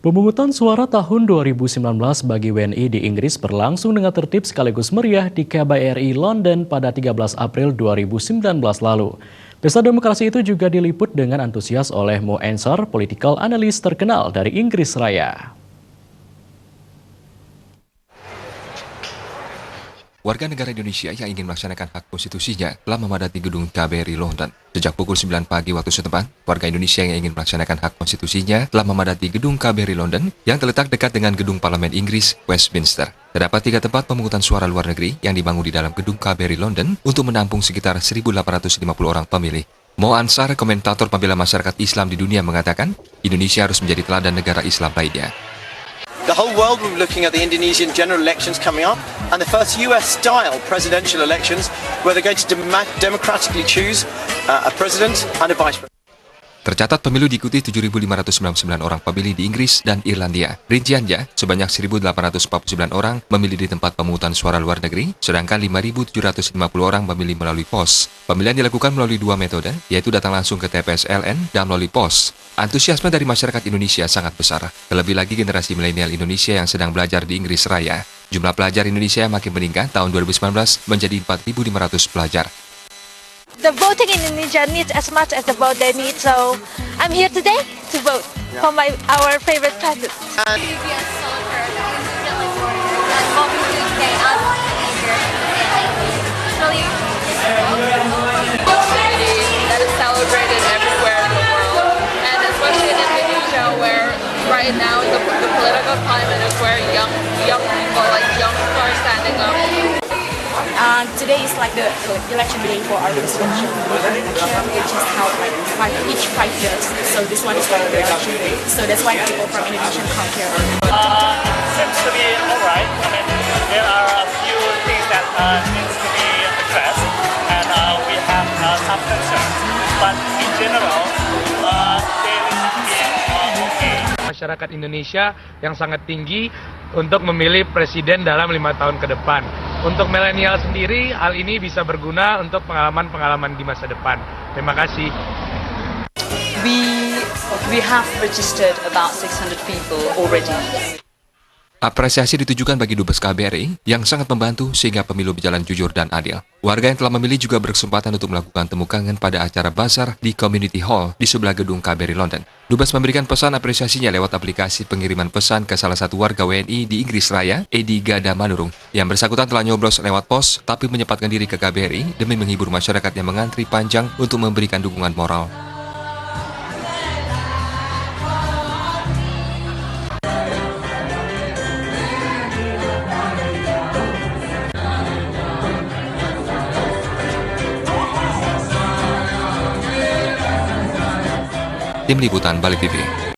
Pemungutan suara tahun 2019 bagi WNI di Inggris berlangsung dengan tertib sekaligus meriah di KBRI London pada 13 April 2019 lalu. Pesta demokrasi itu juga diliput dengan antusias oleh Mo Ansar, political analyst terkenal dari Inggris Raya. Warga negara Indonesia yang ingin melaksanakan hak konstitusinya telah memadati gedung KBRI London. Sejak pukul 9 pagi waktu setempat, warga Indonesia yang ingin melaksanakan hak konstitusinya telah memadati gedung KBRI London yang terletak dekat dengan gedung Parlemen Inggris, Westminster. Terdapat 3 tempat pemungutan suara luar negeri yang dibangun di dalam gedung KBRI London untuk menampung sekitar 1.850 orang pemilih. Mo Ansar, komentator pembela masyarakat Islam di dunia, mengatakan Indonesia harus menjadi teladan negara Islam lainnya. The whole world will be looking at the Indonesian general elections coming up and the first US-style presidential elections where they're going to democratically choose a president and a vice president. Tercatat pemilu diikuti 7.599 orang pemilih di Inggris dan Irlandia. Rinciannya, sebanyak 1.849 orang memilih di tempat pemungutan suara luar negeri, sedangkan 5.750 orang memilih melalui pos. Pemilihan dilakukan melalui 2 metode, yaitu datang langsung ke TPS LN dan melalui pos. Antusiasme dari masyarakat Indonesia sangat besar, terlebih lagi generasi milenial Indonesia yang sedang belajar di Inggris Raya. Jumlah pelajar Indonesia makin meningkat tahun 2019 menjadi 4.500 pelajar. The voting in Indonesia needs as much as the vote they need, so I'm here today to vote for our favorite president. That is celebrated everywhere in the world, and especially in Indonesia, where right now the political climate is where young people, like young people, are standing up. Today is like the election day for our presidential election, which is held like each 5 years. So this one is like the election day. So that's why people from Indonesia come here. Seems to be alright. I mean, there are a few things that needs to be addressed, and we have some concerns. But in general, they seem to be okay. Masyarakat Indonesia yang sangat tinggi untuk memilih presiden dalam 5 tahun ke depan. Untuk milenial sendiri, hal ini bisa berguna untuk pengalaman-pengalaman di masa depan. Terima kasih. We have registered about 600 people already. Apresiasi ditujukan bagi Dubes KBRI yang sangat membantu sehingga pemilu berjalan jujur dan adil. Warga yang telah memilih juga berkesempatan untuk melakukan temu kangen pada acara bazar di Community Hall di sebelah gedung KBRI London. Dubes memberikan pesan apresiasinya lewat aplikasi pengiriman pesan ke salah satu warga WNI di Inggris Raya, Edi Gada Manurung. Yang bersangkutan telah nyoblos lewat pos, tapi menyempatkan diri ke KBRI demi menghibur masyarakat yang mengantri panjang untuk memberikan dukungan moral. Tim Liputan Balik TV.